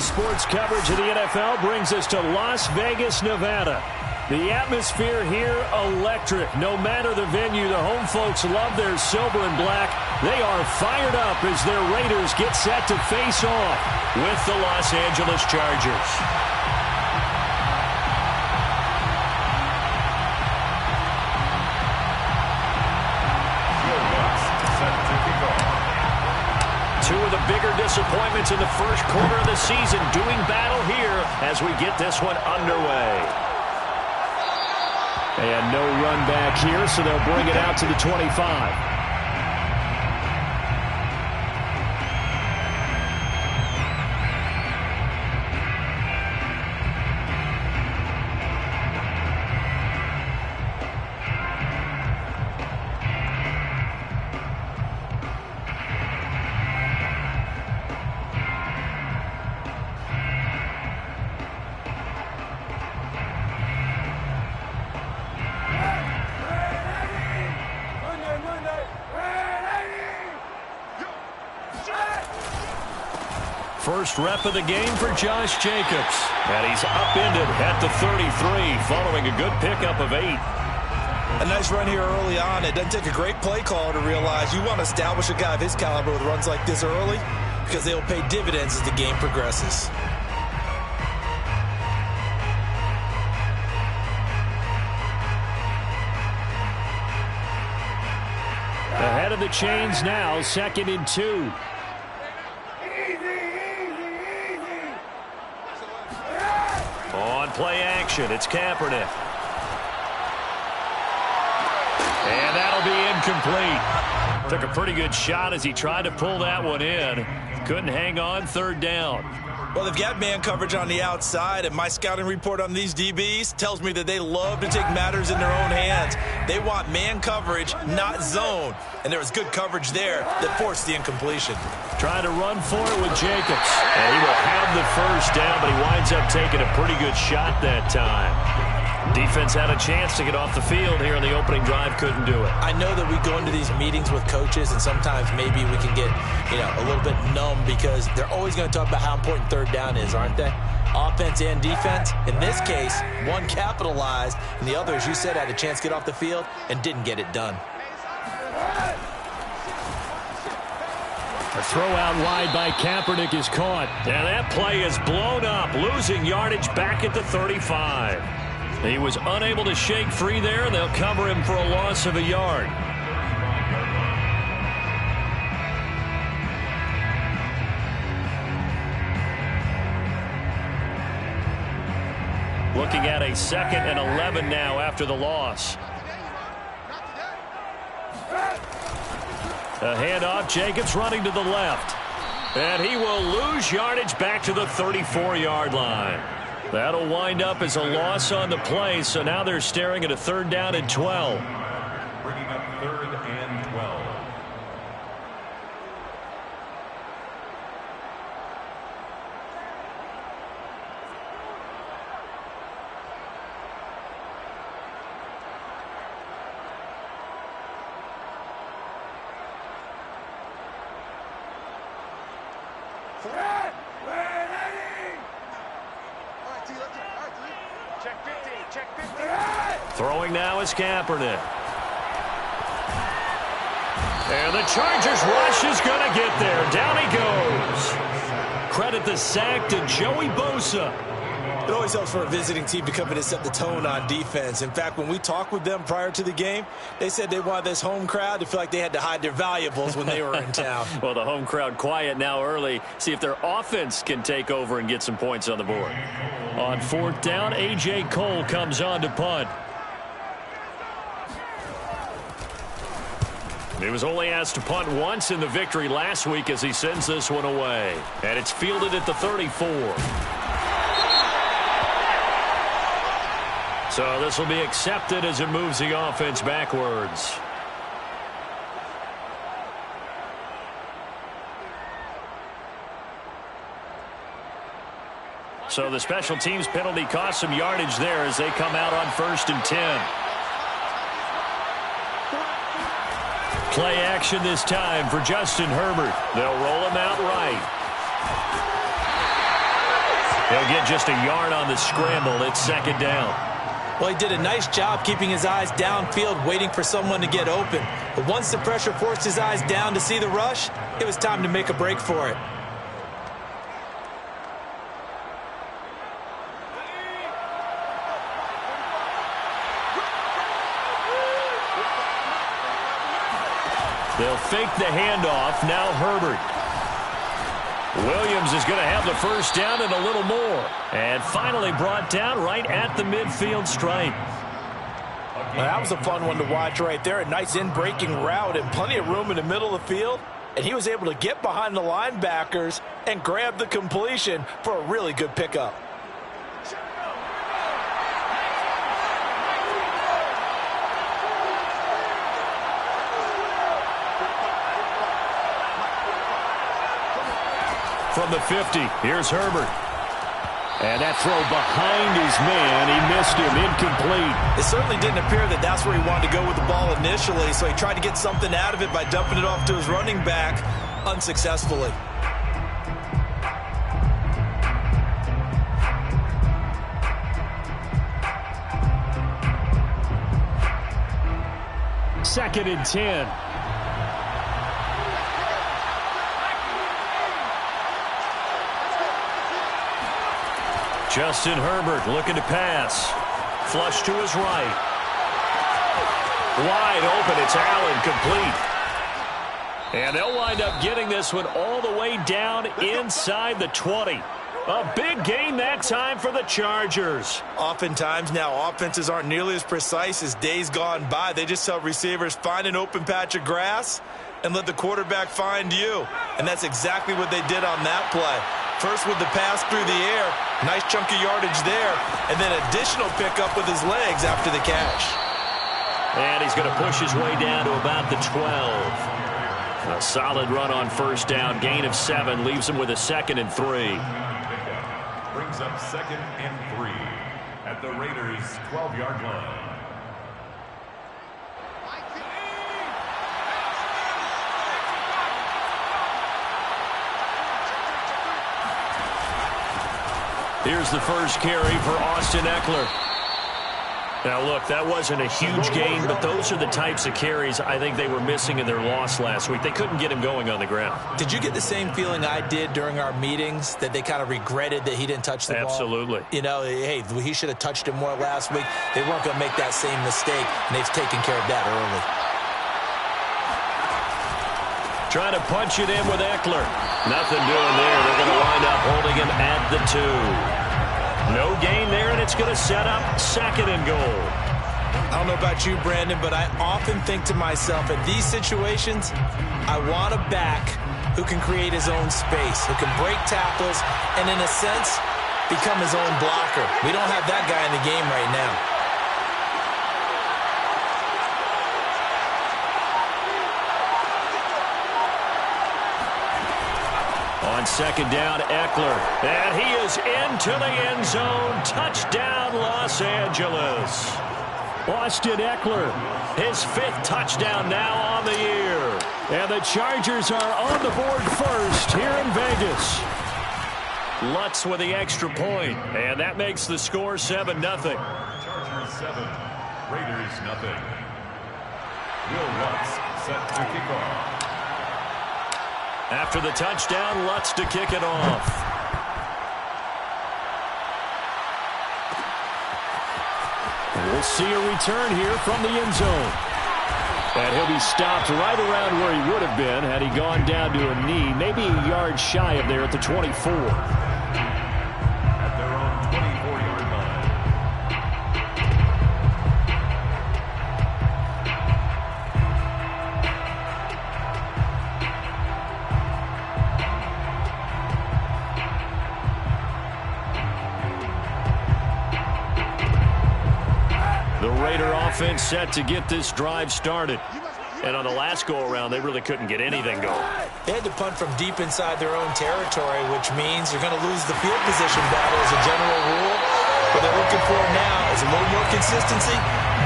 sports coverage of the NFL brings us to Las Vegas, Nevada. The atmosphere here, electric. No matter the venue, the home folks love their silver and black. They are fired up as their Raiders get set to face off with the Los Angeles Chargers. Two of the bigger disappointments in the first quarter of the season doing battle here as we get this one underway. And no run back here, so they'll bring it out to the 25. First rep of the game for Josh Jacobs. And he's upended at the 33 following a good pickup of 8. A nice run here early on. It doesn't take a great play call to realize you want to establish a guy of his caliber with runs like this early because they'll pay dividends as the game progresses. Ahead of the chains now, 2nd and 2. On play action, it's Kaepernick. And that'll be incomplete. Took a pretty good shot as he tried to pull that one in. Couldn't hang on, 3rd down. Well, they've got man coverage on the outside, and my scouting report on these DBs tells me that they love to take matters in their own hands. They want man coverage, not zone. And there was good coverage there that forced the incompletion. Trying to run for it with Jacobs. And he will have the 1st down, but he winds up taking a pretty good shot that time. Defense had a chance to get off the field here in the opening drive, couldn't do it. I know that we go into these meetings with coaches, and sometimes maybe we can get, a little bit numb because they're always going to talk about how important 3rd down is, aren't they? Offense and defense. In this case, one capitalized, and the other, as you said, had a chance to get off the field and didn't get it done. A throw out wide by Kaepernick is caught. And that play is blown up, losing yardage back at the 35. He was unable to shake free there, and they'll cover him for a loss of a yard. Looking at a 2nd and 11 now after the loss. A handoff, Jacobs running to the left. And he will lose yardage back to the 34-yard line. That'll wind up as a loss on the play, so now they're staring at a 3rd down and 12. Bringing up 3rd and 12. Throwing now is Kaepernick. And the Chargers rush is going to get there. Down he goes. Credit the sack to Joey Bosa. It always helps for a visiting team to come in and set the tone on defense. In fact, when we talked with them prior to the game, they said they wanted this home crowd to feel like they had to hide their valuables when they were in town. Well, the home crowd quiet now early. See if their offense can take over and get some points on the board. On 4th down, A.J. Cole comes on to punt. He was only asked to punt once in the victory last week as he sends this one away. And it's fielded at the 34. So this will be accepted as it moves the offense backwards. So the special teams penalty cost some yardage there as they come out on 1st and 10. Play action this time for Justin Herbert. They'll roll him out right. He'll get just a yard on the scramble. It's second down. Well, he did a nice job keeping his eyes downfield, waiting for someone to get open. But once the pressure forced his eyes down to see the rush, it was time to make a break for it. They'll fake the handoff. Now Herbert. Williams is going to have the first down and a little more. And finally brought down right at the midfield stripe. Well, that was a fun one to watch right there. A nice in-breaking route and plenty of room in the middle of the field. And he was able to get behind the linebackers and grab the completion for a really good pickup. From the 50, here's Herbert. And that throw behind his man, he missed him, incomplete. It certainly didn't appear that that's where he wanted to go with the ball initially, so he tried to get something out of it by dumping it off to his running back unsuccessfully. Second and 10. Justin Herbert looking to pass. Flush to his right. Wide open. It's Allen, complete. And they'll wind up getting this one all the way down inside the 20. A big gain that time for the Chargers. Oftentimes now offenses aren't nearly as precise as days gone by. They just tell receivers, find an open patch of grass and let the quarterback find you. And that's exactly what they did on that play. First with the pass through the air, nice chunky yardage there, and then additional pickup with his legs after the catch. And he's going to push his way down to about the 12. A solid run on first down, gain of 7, leaves him with a 2nd and 3. Brings up 2nd and 3 at the Raiders' 12-yard line. Here's the first carry for Austin Eckler. Now, look, that wasn't a huge gain, but those are the types of carries I think they were missing in their loss last week. They couldn't get him going on the ground. Did you get the same feeling I did during our meetings, that they kind of regretted that he didn't touch the ball? Absolutely. You know, hey, he should have touched it more last week. They weren't going to make that same mistake, and they've taken care of that early. Trying to punch it in with Eckler. Nothing doing there. They're going to wind up holding him at the 2. No gain there, and it's going to set up 2nd and goal. I don't know about you, Brandon, but I often think to myself, in these situations, I want a back who can create his own space, who can break tackles, and in a sense, become his own blocker. We don't have that guy in the game right now. On 2nd down, Eckler. And he is into the end zone. Touchdown, Los Angeles. Austin Eckler, his 5th touchdown now on the year. And the Chargers are on the board first here in Vegas. Lutz with the extra point, and that makes the score 7-0. Chargers 7, Raiders 0. Will Lutz set to kick off. After the touchdown, Lutz to kick it off. We'll see a return here from the end zone. And he'll be stopped right around where he would have been had he gone down to a knee, maybe a yard shy of there at the 24. At their own 24-yard line. The Raider offense set to get this drive started. And on the last go-around, they really couldn't get anything going. They had to punt from deep inside their own territory, which means you're going to lose the field position battle as a general rule. What they're looking for now is a little more consistency,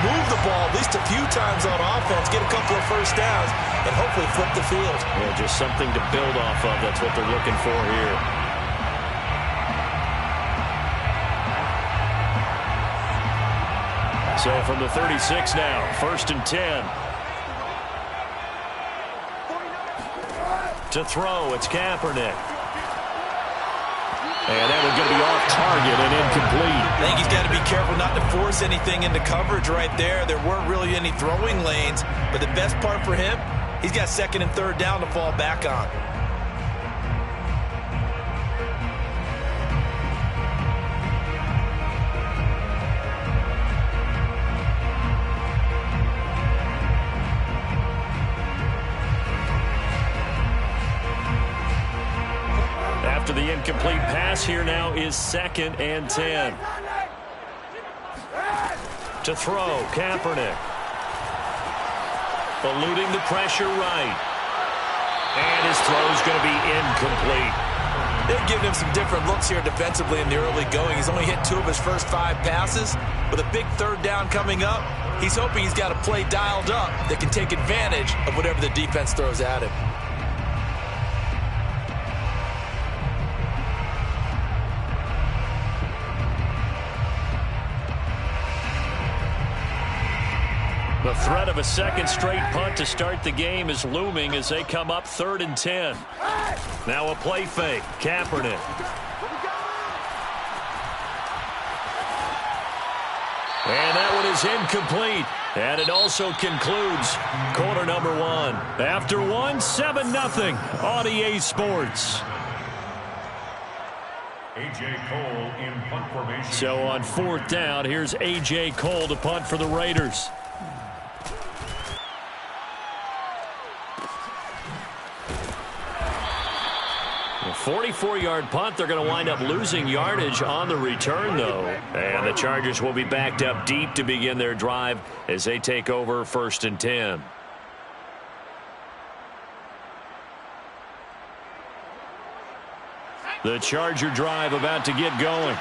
move the ball at least a few times on offense, get a couple of first downs, and hopefully flip the field. Yeah, just something to build off of. That's what they're looking for here. So from the 36 now, 1st and 10. To throw, it's Kaepernick. And that one's going to be off target and incomplete. I think he's got to be careful not to force anything into coverage right there. There weren't really any throwing lanes, but the best part for him, he's got 2nd and 3rd down to fall back on. After the incomplete pass, here now is 2nd and 10. To throw, Kaepernick. Eluding the pressure right. And his throw's going to be incomplete. They've given him some different looks here defensively in the early going. He's only hit 2 of his first 5 passes. With a big 3rd down coming up, he's hoping he's got a play dialed up that can take advantage of whatever the defense throws at him. The threat of a 2nd straight punt to start the game is looming as they come up 3rd and 10. Now a play fake. Kaepernick. And that one is incomplete. And it also concludes quarter number 1. After 1, 7-0 on EA Sports. A.J. Cole in punt formation. So on 4th down, here's A.J. Cole to punt for the Raiders. A 44-yard punt. They're going to wind up losing yardage on the return, though. And the Chargers will be backed up deep to begin their drive as they take over 1st and 10. The Charger drive about to get going.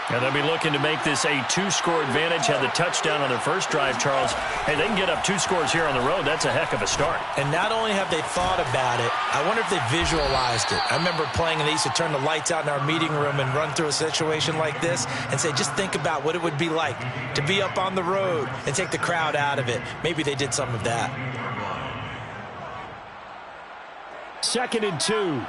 And they'll be looking to make this a 2-score advantage. Had the touchdown on their first drive, Charles. Hey, they can get up 2 scores here on the road. That's a heck of a start. And not only have they thought about it, I wonder if they visualized it. I remember playing, and they used to turn the lights out in our meeting room and run through a situation like this and say, just think about what it would be like to be up on the road and take the crowd out of it. Maybe they did some of that. 2nd and 2.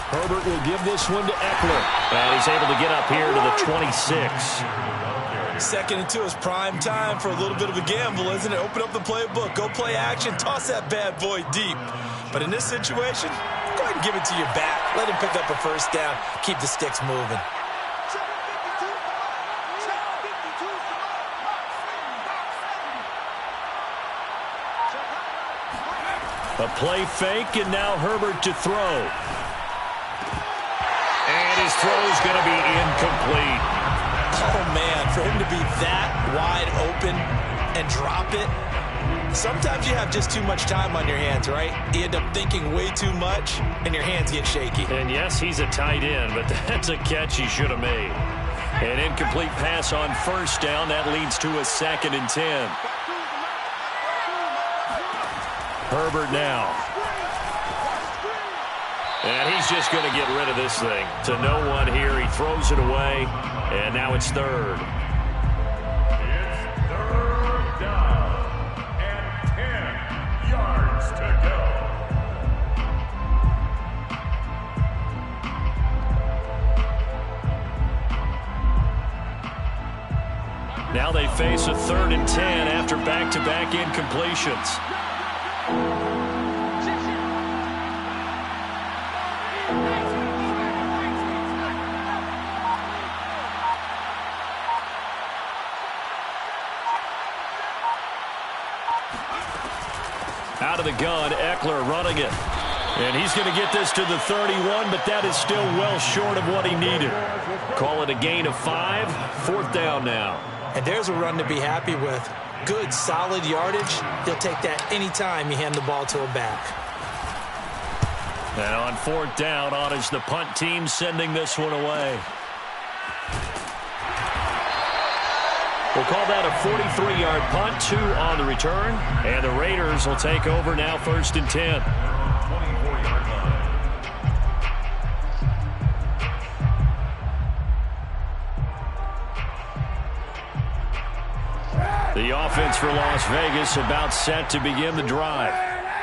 Herbert will give this one to Eckler. And he's able to get up here to the 26. 2nd and 2 is prime time for a little bit of a gamble, isn't it? Open up the playbook, go play action, toss that bad boy deep. But in this situation, go ahead and give it to your back. Let him pick up a 1st down. Keep the sticks moving. A play fake, and now Herbert to throw. And his throw is going to be incomplete. Oh, man, for him to be that wide open and drop it. Sometimes you have just too much time on your hands, right? You end up thinking way too much, and your hands get shaky. And yes, he's a tight end, but that's a catch he should have made. An incomplete pass on 1st down. That leads to a 2nd and 10. Herbert now. And he's just going to get rid of this thing. To no one here. He throws it away. And now it's 3rd. It's 3rd down and 10 yards to go. Now they face a 3rd and 10 after back-to-back incompletions. Out of the gun, Eckler running it. And he's going to get this to the 31, but that is still well short of what he needed. Call it a gain of 5. 4th down now. And there's a run to be happy with. Good, solid yardage. He'll take that anytime you hand the ball to a back. And on 4th down, on is the punt team sending this one away. We'll call that a 43-yard punt, 2 on the return. And the Raiders will take over now 1st and 10. 24-yard line. The offense for Las Vegas about set to begin the drive.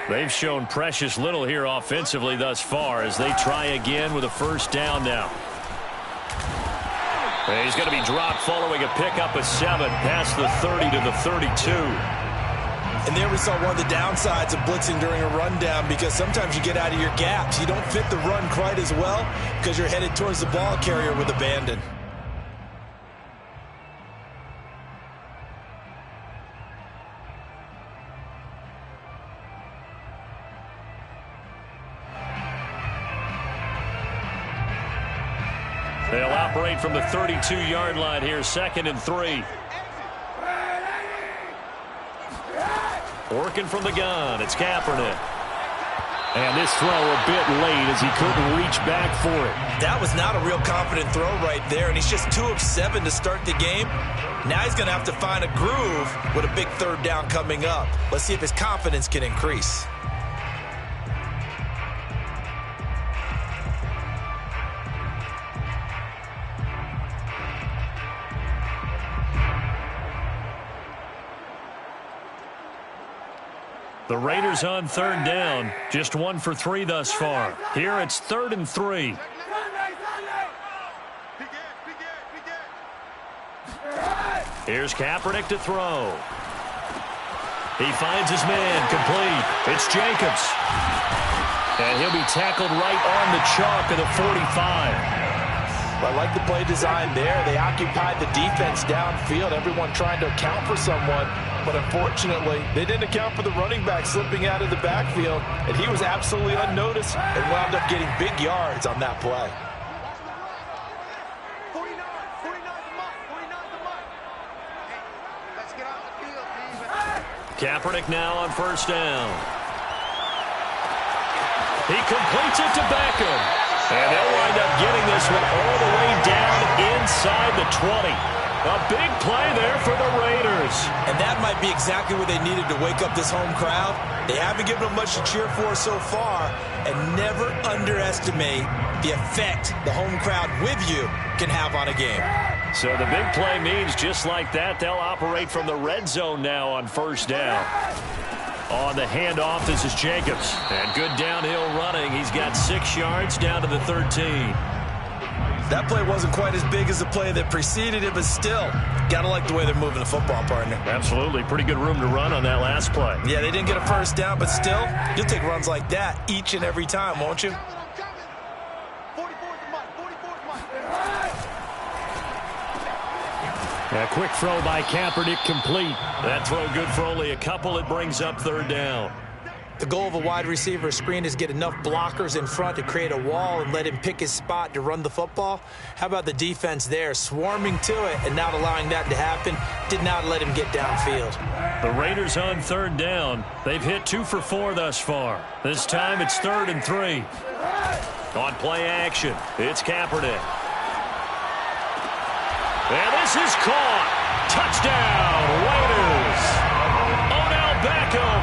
They've shown precious little here offensively thus far as they try again with a first down now. And he's going to be dropped following a pickup of 7 past the 30 to the 32. And there we saw one of the downsides of blitzing during a rundown, because sometimes you get out of your gaps. You don't fit the run quite as well because you're headed towards the ball carrier with abandon. They'll operate from the 32-yard line here, 2nd and 3. Working from the gun, it's Kaepernick. And this throw a bit late as he couldn't reach back for it. That was not a real confident throw right there, and he's just 2 of 7 to start the game. Now he's going to have to find a groove with a big third down coming up. Let's see if his confidence can increase. The Raiders on 3rd down, just 1 for 3 thus far. Here it's 3rd and 3. Here's Kaepernick to throw. He finds his man, complete. It's Jacobs. And he'll be tackled right on the chalk of the 45. I like the play design there. They occupied the defense downfield, everyone trying to account for someone. But unfortunately, they didn't account for the running back slipping out of the backfield, and he was absolutely unnoticed and wound up getting big yards on that play. 49 the mark. Hey, let's get off the field, please. Kaepernick now on 1st down. He completes it to Beckham. And they'll wind up getting this one all the way down inside the 20. A big play there for the Raiders. And that might be exactly what they needed to wake up this home crowd. They haven't given them much to cheer for so far. And never underestimate the effect the home crowd with you can have on a game. So the big play means just like that, they'll operate from the red zone now on 1st down. On the handoff, this is Jacobs. And good downhill running. He's got 6 yards down to the 13. That play wasn't quite as big as the play that preceded it, but still, gotta like the way they're moving the football, partner. Absolutely. Pretty good room to run on that last play. Yeah, they didn't get a first down, but still, you'll take runs like that each and every time, won't you? A quick throw by Kaepernick complete. That throw good for only a couple. It brings up 3rd down. The goal of a wide receiver screen is get enough blockers in front to create a wall and let him pick his spot to run the football. How about the defense there, swarming to it and not allowing that to happen? Did not let him get downfield. The Raiders on 3rd down. They've hit 2 for 4 thus far. This time it's 3rd and 3. On play action, it's Kaepernick. And this is caught. Touchdown, Raiders. Odell Beckham,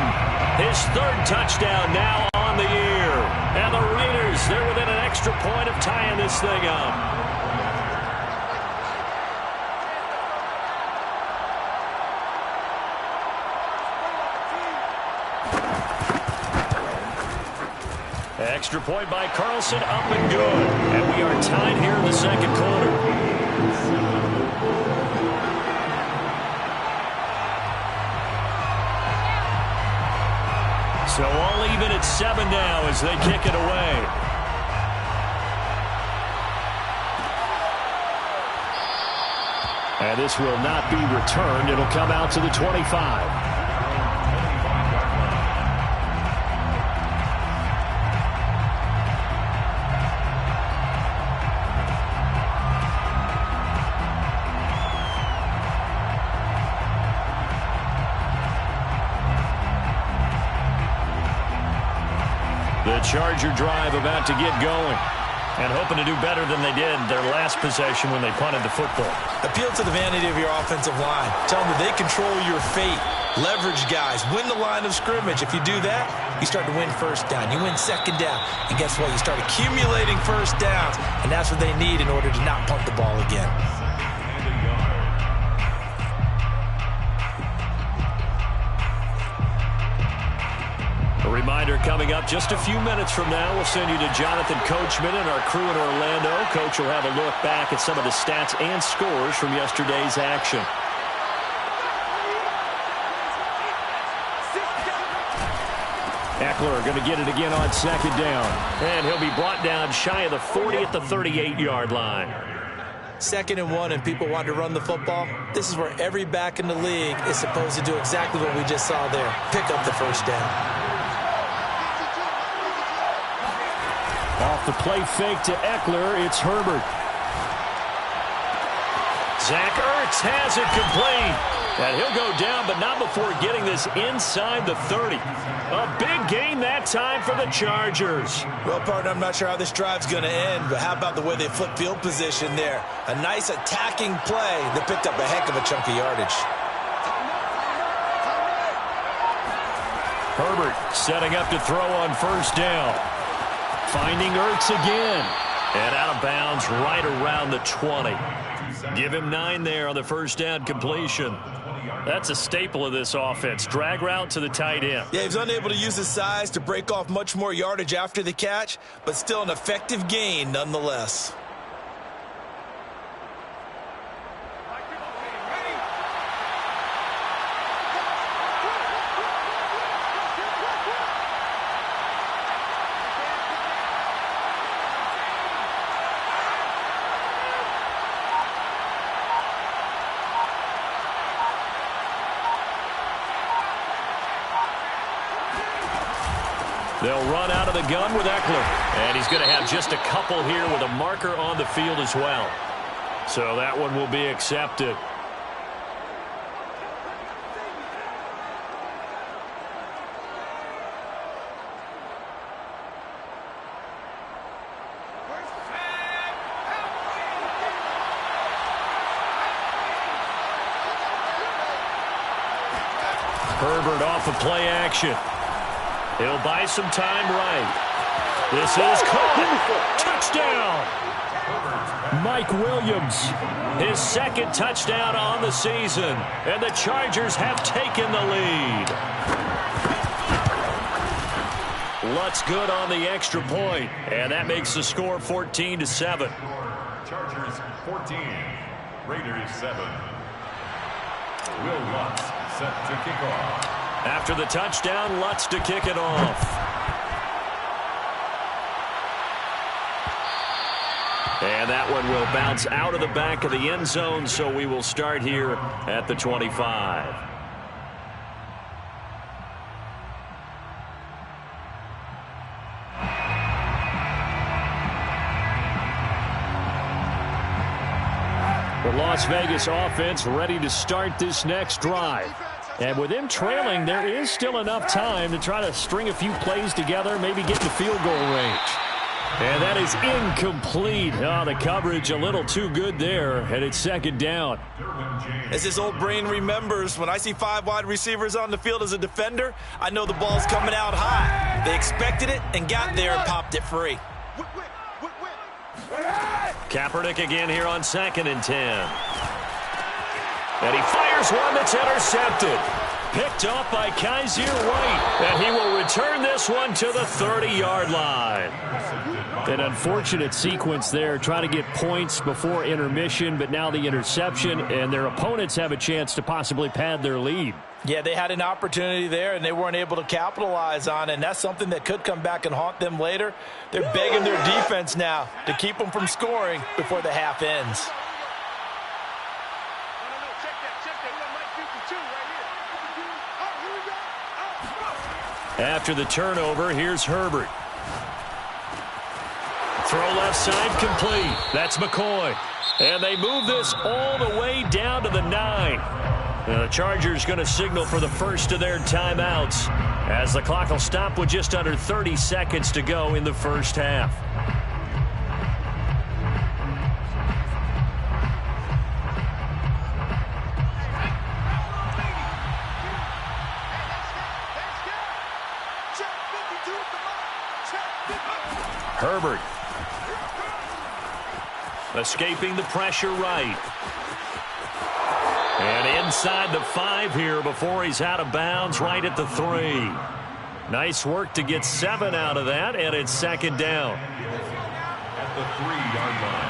his 3rd touchdown now on the year. And the Raiders, they're within an extra point of tying this thing up. Extra point by Carlson, up and good. And we are tied here in the 2nd quarter. So all even at 7 now as they kick it away. And this will not be returned. It'll come out to the 25. The Charger drive about to get going and hoping to do better than they did their last possession when they punted the football. Appeal to the vanity of your offensive line. Tell them that they control your fate. Leverage guys. Win the line of scrimmage. If you do that, you start to win 1st down. You win 2nd down. And guess what? You start accumulating 1st downs. And that's what they need in order to not punt the ball again. reminder coming up just a few minutes from now. We'll send you to Jonathan Coachman and our crew in Orlando. Coach will have a look back at some of the stats and scores from yesterday's action. Eckler going to get it again on second down. And he'll be brought down shy of the 40 at the 38-yard line. 2nd and 1 and people want to run the football. This is where every back in the league is supposed to do exactly what we just saw there. Pick up the first down. Off the play fake to Eckler, it's Herbert. Zach Ertz has it complete. And he'll go down, but not before getting this inside the 30. A big gain that time for the Chargers. Well, partner, I'm not sure how this drive's going to end, but how about the way they flip field position there? A nice attacking play that picked up a heck of a chunk of yardage. Herbert setting up to throw on first down. Finding Ertz again. And out of bounds right around the 20. Give him 9 there on the first down completion. That's a staple of this offense. Drag route to the tight end. Yeah, he was unable to use his size to break off much more yardage after the catch, but still an effective gain nonetheless. They'll run out of the gun with Eckler. And he's going to have just a couple here with a marker on the field as well. So that one will be accepted. Herbert off of play action. He'll buy some time right. This is caught. Touchdown. Mike Williams, his second touchdown on the season. And the Chargers have taken the lead. Lutz good on the extra point. And that makes the score 14-7. Chargers 14, Raiders 7. Will Lutz set to kick off. After the touchdown, Lutz to kick it off. And that one will bounce out of the back of the end zone, so we will start here at the 25. The Las Vegas offense ready to start this next drive. And with them trailing, there is still enough time to try to string a few plays together, maybe get in the field goal range. And that is incomplete. Oh, the coverage a little too good there, and it's second down. As his old brain remembers, when I see 5 wide receivers on the field as a defender, I know the ball's coming out high. They expected it and got there and popped it free. Kaepernick again here on 2nd and 10. And he fires one that's intercepted. Picked off by Kaiser White. And he will return this one to the 30-yard line. An unfortunate sequence there, trying to get points before intermission, but now the interception, and their opponents have a chance to possibly pad their lead. Yeah, they had an opportunity there, and they weren't able to capitalize on it, and that's something that could come back and haunt them later. They're begging their defense now to keep them from scoring before the half ends. After the turnover, here's Herbert. Throw left side complete. That's McCoy. And they move this all the way down to the 9. The Chargers going to signal for the first of their timeouts as the clock will stop with just under 30 seconds to go in the first half. Herbert escaping the pressure right. And inside the 5 here before he's out of bounds right at the 3. Nice work to get 7 out of that, and it's second down. At the 3-yard line.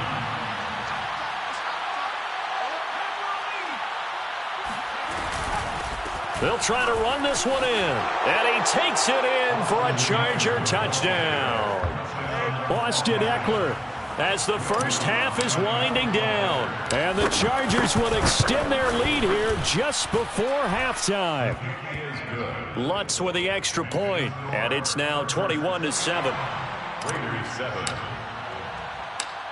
They'll try to run this one in, and he takes it in for a Charger touchdown. Austin Eckler, as the first half is winding down, and the Chargers will extend their lead here just before halftime. Lutz with the extra point, and it's now 21-7. Raiders 7.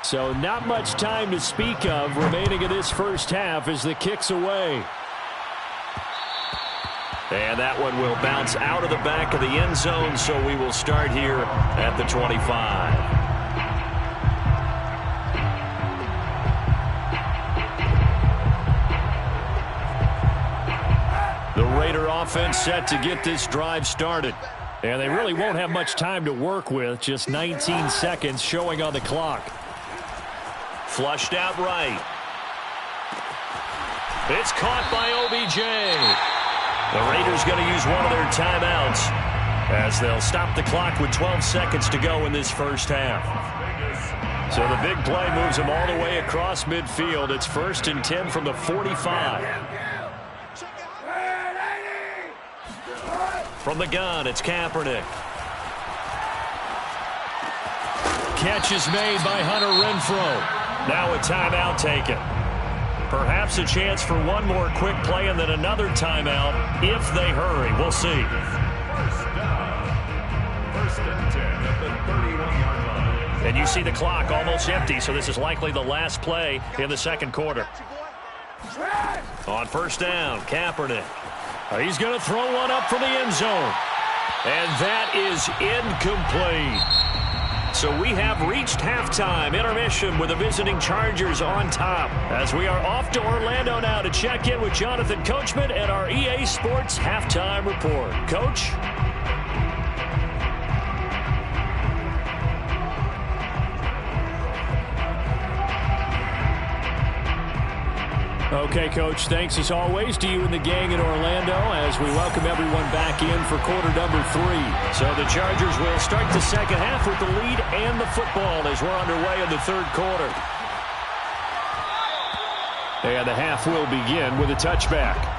So not much time to speak of remaining in this first half as the kick's away. And that one will bounce out of the back of the end zone, so we will start here at the 25. The Raider offense set to get this drive started. And they really won't have much time to work with, just 19 seconds showing on the clock. Flushed out right. It's caught by OBJ. The Raiders going to use one of their timeouts as they'll stop the clock with 12 seconds to go in this first half. So the big play moves them all the way across midfield. It's 1st and 10 from the 45. From the gun, it's Kaepernick. Catch is made by Hunter Renfrow. Now a timeout taken. Perhaps a chance for one more quick play and then another timeout if they hurry. We'll see. First down. 1st and 10 at the 31-yard line. And you see the clock almost empty, so this is likely the last play in the second quarter. On first down, Kaepernick. He's going to throw one up from the end zone. And that is incomplete. So we have reached halftime. Intermission with the visiting Chargers on top. As we are off to Orlando now to check in with Jonathan Coachman and our EA Sports Halftime Report. Coach? Okay, Coach, thanks as always to you and the gang in Orlando as we welcome everyone back in for quarter number 3. So the Chargers will start the second half with the lead and the football as we're underway in the third quarter. And the half will begin with a touchback.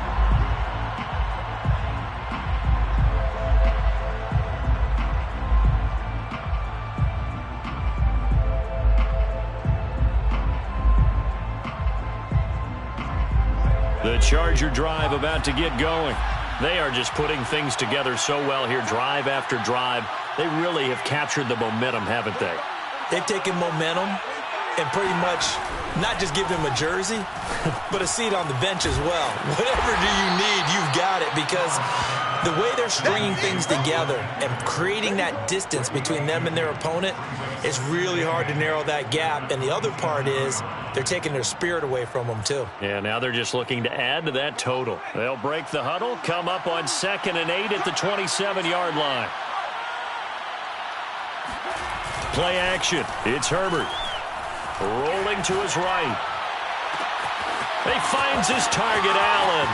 The Charger drive about to get going. They are just putting things together so well here, drive after drive. They really have captured the momentum, haven't they? They've taken momentum and pretty much not just give them a jersey, but a seat on the bench as well. Whatever do you need, you've got it, because the way they're stringing things together and creating that distance between them and their opponent, it's really hard to narrow that gap. And the other part is they're taking their spirit away from them, too. Yeah, now they're just looking to add to that total. They'll break the huddle, come up on 2nd and 8 at the 27-yard line. Play action. It's Herbert. Rolling to his right. He finds his target, Allen.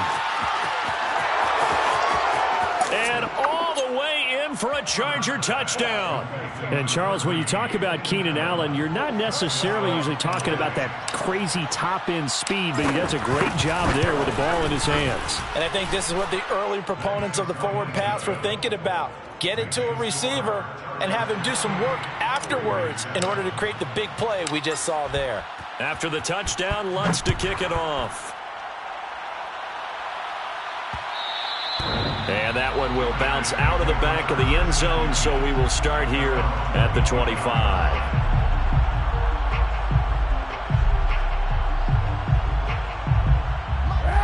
And all the way in for a Charger touchdown. And, Charles, when you talk about Keenan Allen, you're not necessarily usually talking about that crazy top-end speed, but he does a great job there with the ball in his hands. And I think this is what the early proponents of the forward pass were thinking about. Get it to a receiver and have him do some work afterwards in order to create the big play we just saw there. After the touchdown, Lutz to kick it off. And that one will bounce out of the back of the end zone, so we will start here at the 25.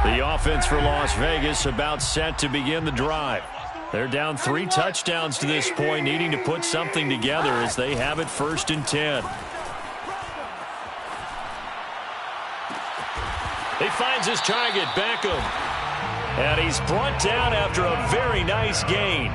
The offense for Las Vegas about set to begin the drive. They're down 3 touchdowns to this point, needing to put something together as they have it 1st and 10. He finds his target, Beckham. And he's brought down after a very nice gain.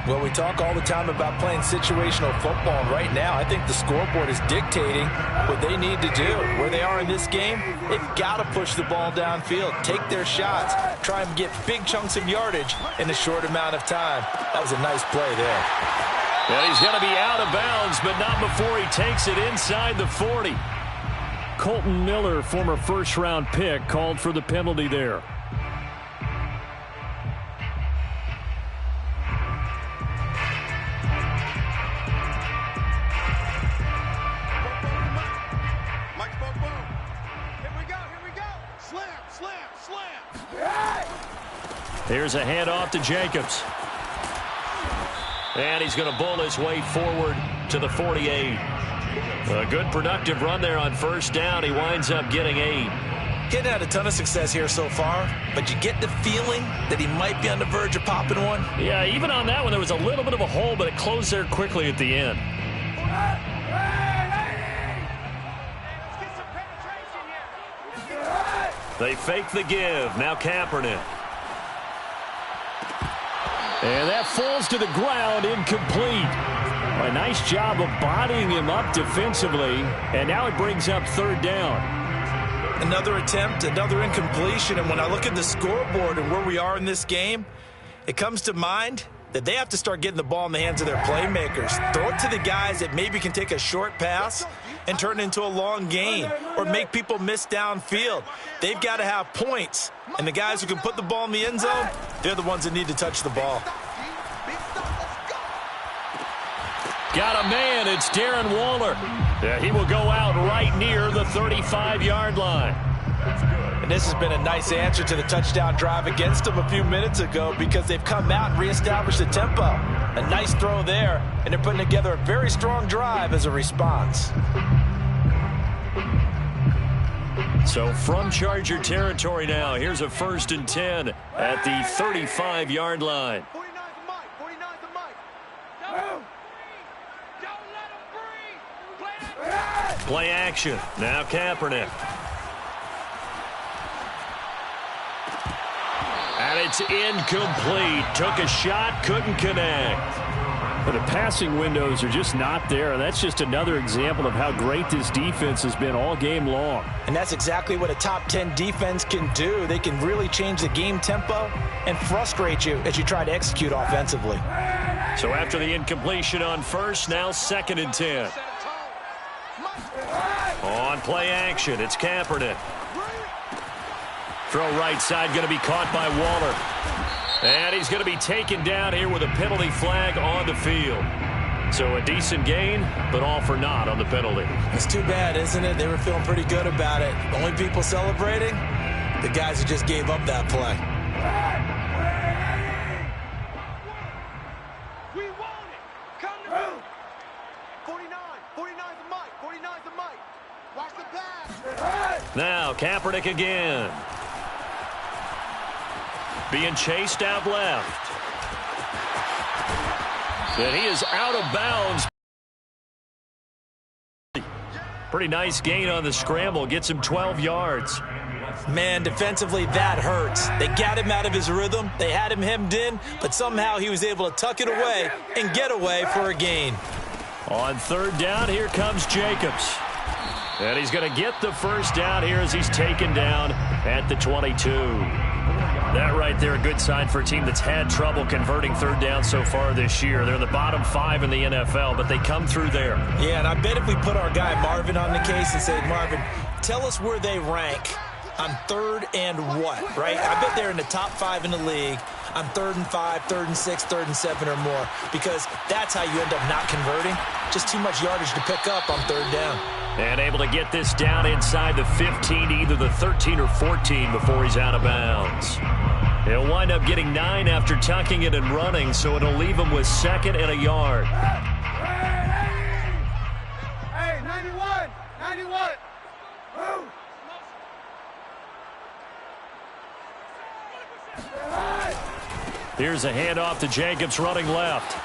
Well, we talk all the time about playing situational football, and right now I think the scoreboard is dictating what they need to do. Where they are in this game, they've got to push the ball downfield, take their shots, try and get big chunks of yardage in a short amount of time. That was a nice play there. And he's going to be out of bounds, but not before he takes it inside the 40. Colton Miller, former first-round pick, called for the penalty there. Here's a handoff to Jacobs. And he's going to bull his way forward to the 48. A good productive run there on first down. He winds up getting 8. Getting had a ton of success here so far, but you get the feeling that he might be on the verge of popping one. Yeah, even on that one, there was a little bit of a hole, but it closed there quickly at the end. They fake the give. Now Kaepernick. And that falls to the ground, incomplete. A nice job of bodying him up defensively, and now it brings up third down. Another attempt, another incompletion, and when I look at the scoreboard and where we are in this game, it comes to mind that they have to start getting the ball in the hands of their playmakers. Throw it to the guys that maybe can take a short pass and turn it into a long gain or make people miss downfield. They've got to have points, and the guys who can put the ball in the end zone, they're the ones that need to touch the ball. Got a man. It's Darren Waller. He will go out right near the 35-yard line. And this has been a nice answer to the touchdown drive against them a few minutes ago because they've come out and reestablished the tempo. A nice throw there, and they're putting together a very strong drive as a response. So from Charger territory now, here's a 1st and 10 at the 35-yard line. Play action. Now Kaepernick. And it's incomplete. Took a shot, couldn't connect. But the passing windows are just not there. That's just another example of how great this defense has been all game long. And that's exactly what a top 10 defense can do. They can really change the game tempo and frustrate you as you try to execute offensively. So after the incompletion on first, now 2nd and 10. On play action, it's Kaepernick. Throw right side, going to be caught by Waller. And he's going to be taken down here with a penalty flag on the field. So a decent gain, but all for naught on the penalty. It's too bad, isn't it? They were feeling pretty good about it. The only people celebrating, the guys who just gave up that play. We want it. Come to move. 49. 49's the mic. 49's the mic. Watch the pass. Now Kaepernick again. Being chased out left. And he is out of bounds. Pretty nice gain on the scramble. Gets him 12 yards. Man, defensively, that hurts. They got him out of his rhythm. They had him hemmed in, but somehow he was able to tuck it away and get away for a gain. On third down, here comes Jacobs. And he's going to get the first down here as he's taken down at the 22. That right there, a good sign for a team that's had trouble converting third down so far this year. They're in the bottom 5 in the NFL, but they come through there. Yeah, and I bet if we put our guy Marvin on the case and say, Marvin, tell us where they rank on third and what, right? I bet they're in the top 5 in the league on 3rd and 5, 3rd and 6, 3rd and 7 or more, because that's how you end up not converting. Just too much yardage to pick up on third down. And able to get this down inside the 15, either the 13 or 14 before he's out of bounds. He'll wind up getting 9 after tucking it and running, so it'll leave him with 2nd and a yard. Hey, 91! 91! Move! Here's a handoff to Jacobs running left.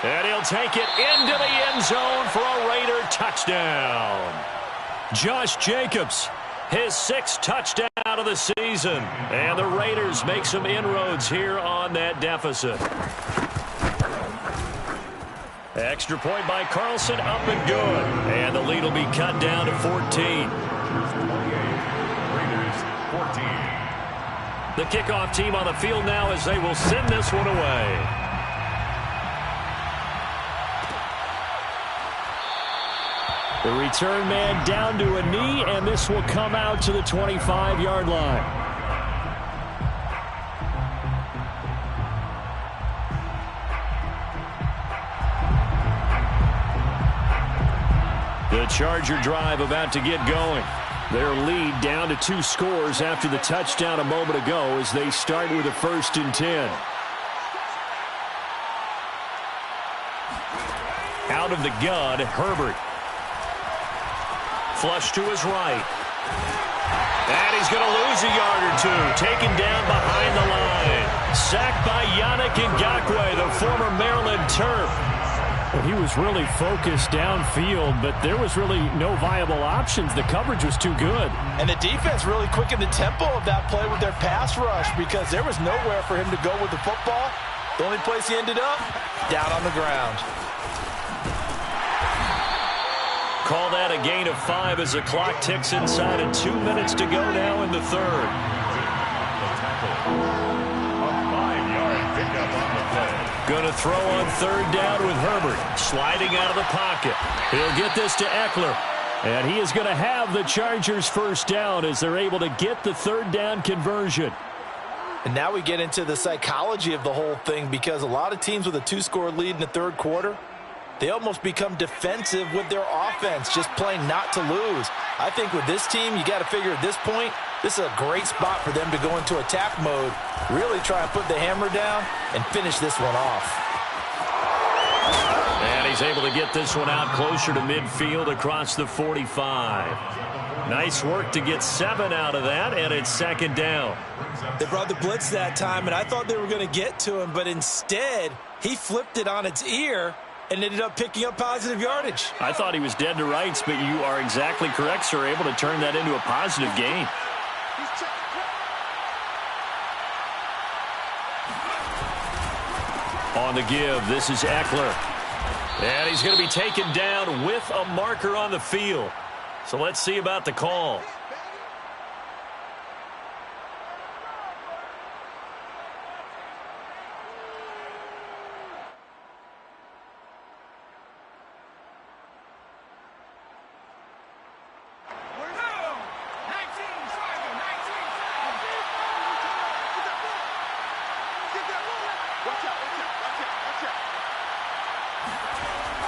And he'll take it into the end zone for a Raider touchdown. Josh Jacobs, his 6th touchdown of the season. And the Raiders make some inroads here on that deficit. Extra point by Carlson, up and good. And the lead will be cut down to 14. Raiders 14. The kickoff team on the field now as they will send this one away. The return man down to a knee, and this will come out to the 25-yard line. The Charger drive about to get going. Their lead down to 2 scores after the touchdown a moment ago as they start with a 1st and 10. Out of the gun, Herbert. Flush to his right. And he's going to lose a yard or 2. Taken down behind the line. Sacked by Yannick Ngakoue, the former Maryland Terp. Well, he was really focused downfield, but there was really no viable options. The coverage was too good. And the defense really quickened the tempo of that play with their pass rush because there was nowhere for him to go with the football. The only place he ended up, down on the ground. Call that a gain of 5 as the clock ticks inside of 2 minutes to go now in the 3rd. A 5-yard pickup on the play. Going to throw on 3rd down with Herbert. Sliding out of the pocket. He'll get this to Eckler. And he is going to have the Chargers' 1st down as they're able to get the 3rd down conversion. And now we get into the psychology of the whole thing because a lot of teams with a 2-score lead in the 3rd quarter, they almost become defensive with their offense, just playing not to lose. I think with this team, you got to figure at this point, this is a great spot for them to go into attack mode, really try and put the hammer down and finish this one off. And he's able to get this one out closer to midfield across the 45. Nice work to get 7 out of that, and it's 2nd down. They brought the blitz that time, and I thought they were going to get to him, but instead, he flipped it on its ear and ended up picking up positive yardage. I thought he was dead to rights, but you are exactly correct, sir. Able to turn that into a positive gain. On the give, this is Eckler. And he's going to be taken down with a marker on the field. So let's see about the call.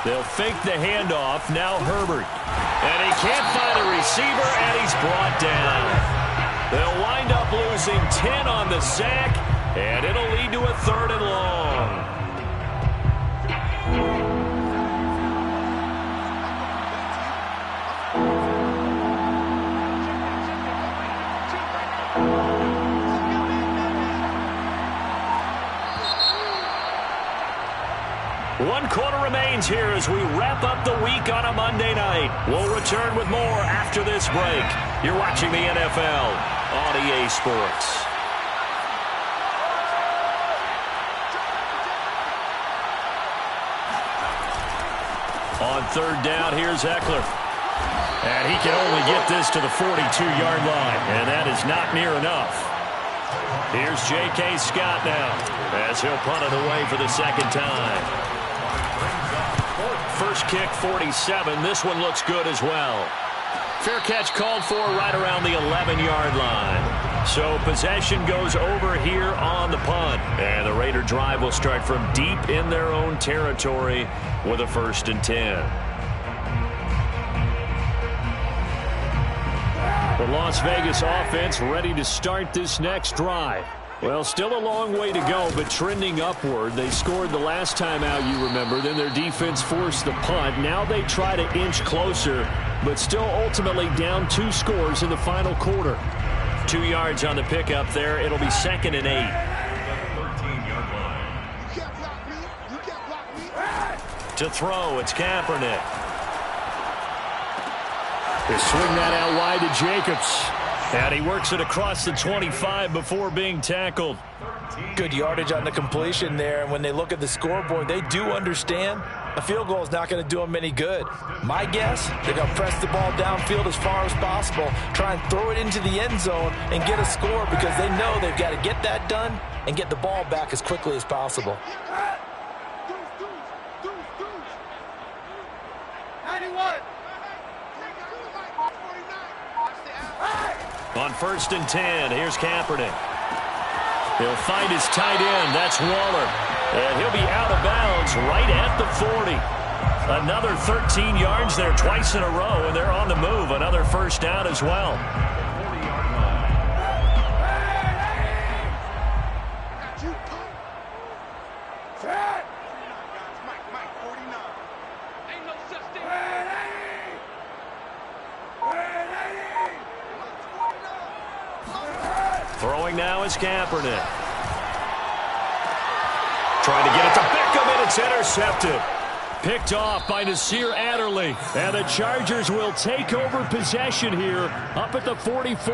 They'll fake the handoff. Now Herbert. And he can't find a receiver, and he's brought down. They'll wind up losing 10 on the sack, and it'll lead to a 3rd and long. One quarter remains here as we wrap up the week on a Monday night. We'll return with more after this break. You're watching the NFL on EA Sports. On 3rd down, here's Eckler. And he can only get this to the 42-yard line, and that is not near enough. Here's J.K. Scott now as he'll punt it away for the 2nd time. First kick, 47. This one looks good as well. Fair catch called for right around the 11-yard line. So possession goes over here on the punt. And the Raider drive will start from deep in their own territory with a 1st and 10. The Las Vegas offense ready to start this next drive. Well, still a long way to go, but trending upward. They scored the last time out, you remember. Then their defense forced the punt. Now they try to inch closer, but still ultimately down 2 scores in the final quarter. 2 yards on the pickup there. It'll be 2nd and 8. To throw, it's Kaepernick. They swing that out wide to Jacobs. And he works it across the 25 before being tackled. Good yardage on the completion there. And when they look at the scoreboard, they do understand a field goal is not going to do them any good. My guess, they're going to press the ball downfield as far as possible, try and throw it into the end zone and get a score because they know they've got to get that done and get the ball back as quickly as possible. On 1st and 10, here's Kaepernick. He'll find his tight end. That's Waller. And he'll be out of bounds right at the 40. Another 13 yards there twice in a row, and they're on the move. Another first down as well. Throwing now is Kaepernick. Trying to get it to Beckham, and it's intercepted. Picked off by Nasir Adderley. And the Chargers will take over possession here up at the 44.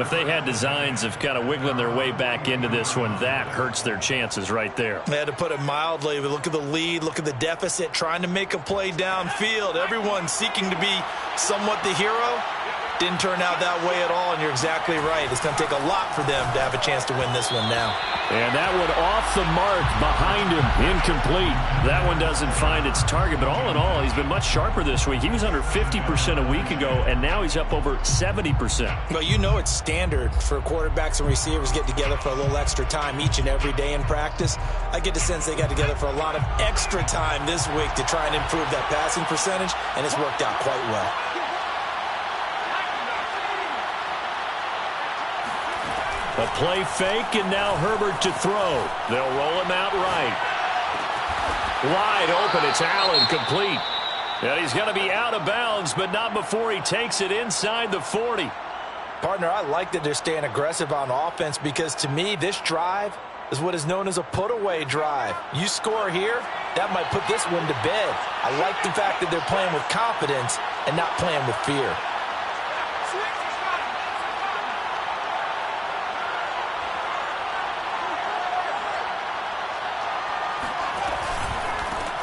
If they had designs of kind of wiggling their way back into this one, that hurts their chances right there. They had to put it mildly. But look at the lead, look at the deficit, trying to make a play downfield. Everyone seeking to be somewhat the hero. Didn't turn out that way at all, and you're exactly right. It's going to take a lot for them to have a chance to win this one now. And that one off the mark behind him, incomplete. That one doesn't find its target, but all in all, he's been much sharper this week. He was under 50% a week ago, and now he's up over 70%. Well, you know it's standard for quarterbacks and receivers get together for a little extra time each and every day in practice. I get the sense they got together for a lot of extra time this week to try and improve that passing percentage, and it's worked out quite well. A play fake, and now Herbert to throw. They'll roll him out right. Wide open, it's Allen, complete. And he's going to be out of bounds, but not before he takes it inside the 40. Partner, I like that they're staying aggressive on offense because, to me, this drive is what is known as a put-away drive. You score here, that might put this one to bed. I like the fact that they're playing with confidence and not playing with fear.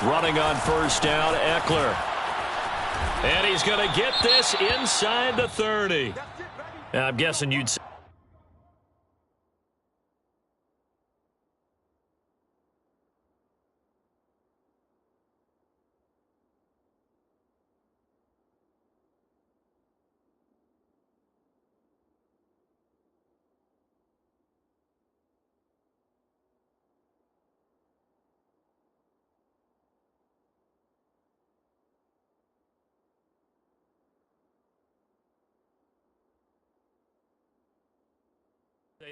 Running on first down, Eckler. And he's going to get this inside the 30. I'm guessing you'd say.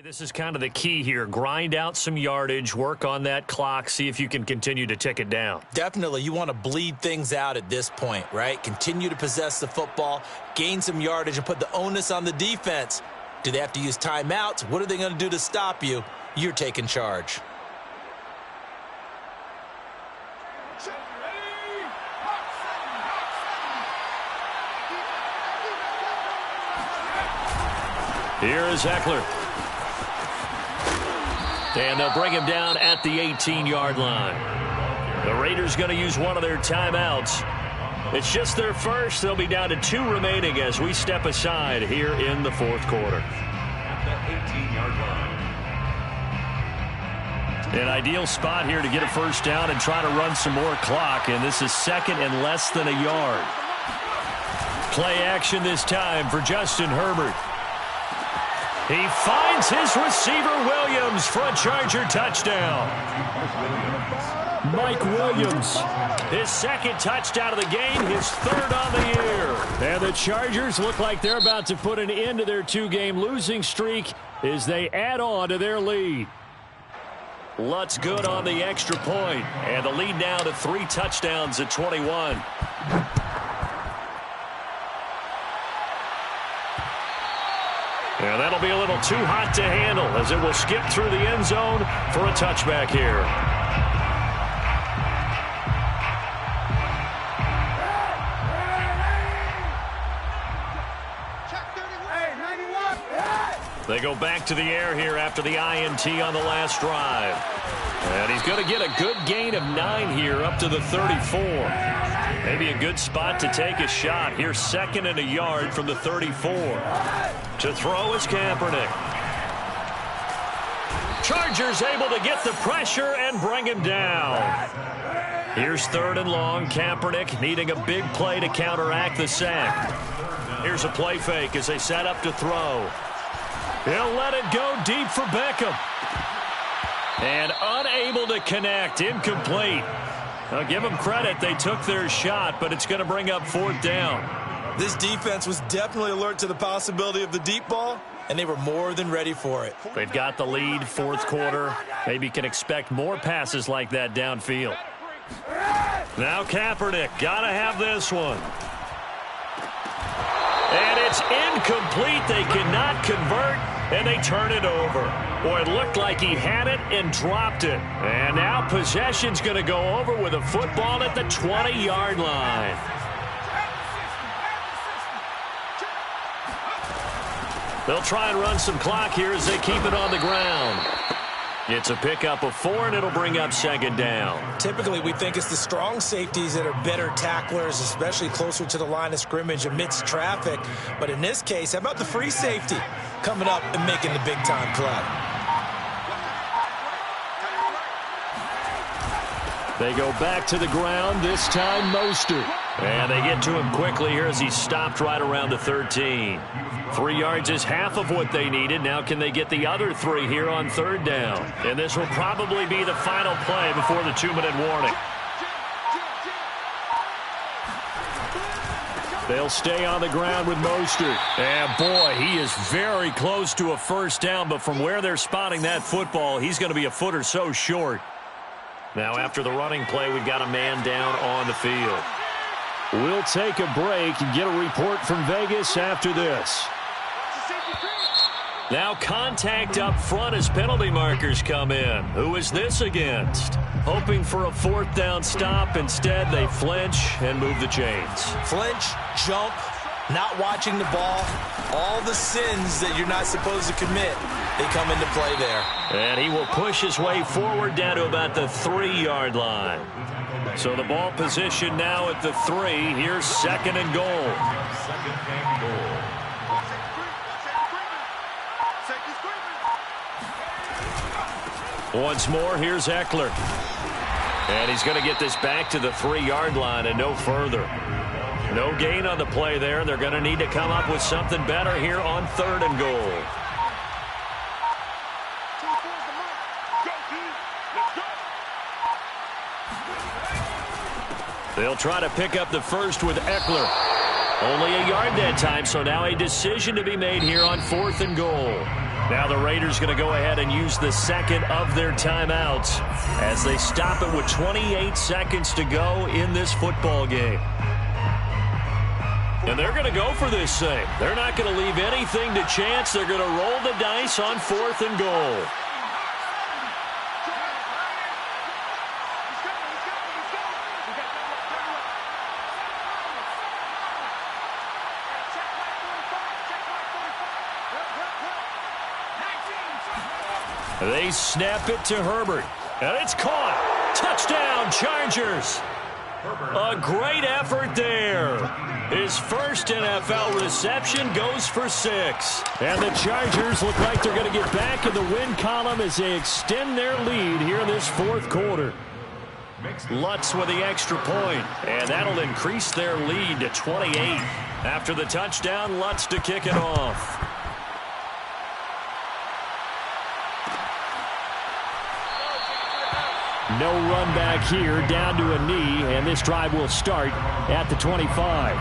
This is kind of the key here. Grind out some yardage, work on that clock, see if you can continue to tick it down. Definitely. You want to bleed things out at this point, right? Continue to possess the football, gain some yardage, and put the onus on the defense. Do they have to use timeouts? What are they going to do to stop you? You're taking charge. Here is Eckler. And they'll bring him down at the 18-yard line. The Raiders going to use one of their timeouts. It's just their first. They'll be down to 2 remaining as we step aside here in the fourth quarter. At the 18-yard line. An ideal spot here to get a first down and try to run some more clock. And this is second and less than a yard. Play action this time for Justin Herbert. He finds his receiver, Williams, for a Charger touchdown. Mike Williams, his second touchdown of the game, his third on the year. And the Chargers look like they're about to put an end to their 2-game losing streak as they add on to their lead. Lutz good on the extra point, and the lead now to 3 touchdowns at 21. And that'll be a little too hot to handle as it will skip through the end zone for a touchback here. Check 31. Hey, 91. They go back to the air here after the INT on the last drive. And he's going to get a good gain of 9 here up to the 34. Maybe a good spot to take a shot. Here's 2nd and a yard from the 34. To throw is Kaepernick. Chargers able to get the pressure and bring him down. Here's 3rd and long. Kaepernick needing a big play to counteract the sack. Here's a play fake as they set up to throw. He'll let it go deep for Beckham. And unable to connect. Incomplete. I'll give them credit. They took their shot, but it's going to bring up 4th down. This defense was definitely alert to the possibility of the deep ball, and they were more than ready for it. They've got the lead, 4th quarter. Maybe can expect more passes like that downfield. Now Kaepernick. Got to have this one. And it's incomplete. They cannot convert, and they turn it over. Boy, it looked like he had it and dropped it. And now possession's going to go over with a football at the 20-yard line. They'll try and run some clock here as they keep it on the ground. It's a pickup of 4, and it'll bring up 2nd down. Typically, we think it's the strong safeties that are better tacklers, especially closer to the line of scrimmage amidst traffic. But in this case, how about the free safety coming up and making the big-time play? They go back to the ground, this time Mostert. And they get to him quickly here as he's stopped right around the 13. 3 yards is half of what they needed. Now can they get the other 3 here on 3rd down? And this will probably be the final play before the 2-minute warning. They'll stay on the ground with Mostert. And boy, he is very close to a 1st down, but from where they're spotting that football, he's going to be a foot or so short. Now after the running play, we've got a man down on the field. We'll take a break and get a report from Vegas after this. Now contact up front as penalty markers come in. Who is this against? Hoping for a 4th down stop. Instead, they flinch and move the chains. Flinch, jump, not watching the ball. All the sins that you're not supposed to commit, they come into play there. And he will push his way forward down to about the 3-yard line. So the ball position now at the 3. Here's 2nd and goal. 2nd and goal. Once more, here's Eckler. And he's going to get this back to the 3-yard line and no further. No gain on the play there. They're going to need to come up with something better here on 3rd and goal. They'll try to pick up the 1st with Eckler. Only a yard that time, so now a decision to be made here on 4th and goal. Now the Raiders going to go ahead and use the 2nd of their timeouts as they stop it with 28 seconds to go in this football game. And they're going to go for this thing. They're not going to leave anything to chance. They're going to roll the dice on 4th and goal. They snap it to Herbert. And it's caught. Touchdown, Chargers. A great effort there. His first NFL reception goes for 6. And the Chargers look like they're going to get back in the win column as they extend their lead here in this 4th quarter. Lutz with the extra point. And that'll increase their lead to 28. After the touchdown, Lutz to kick it off. No run back here, down to a knee, and this drive will start at the 25.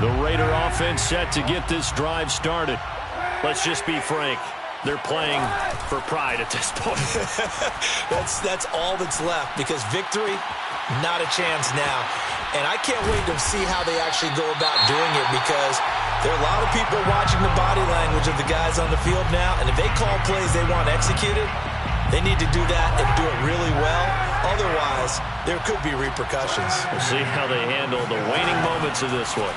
The Raider offense set to get this drive started. Let's just be frank. They're playing for pride at this point. That's all that's left, because victory, not a chance now. And I can't wait to see how they actually go about doing it, because there are a lot of people watching the body language of the guys on the field now, and if they call plays they want executed, they need to do that and do it really well. Otherwise, there could be repercussions. We'll see how they handle the waning moments of this one.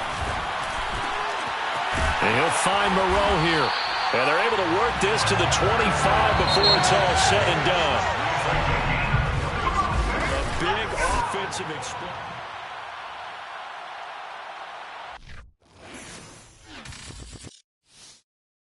And he'll find Moreau here. And they're able to work this to the 25 before it's all said and done. A big offensive explosion.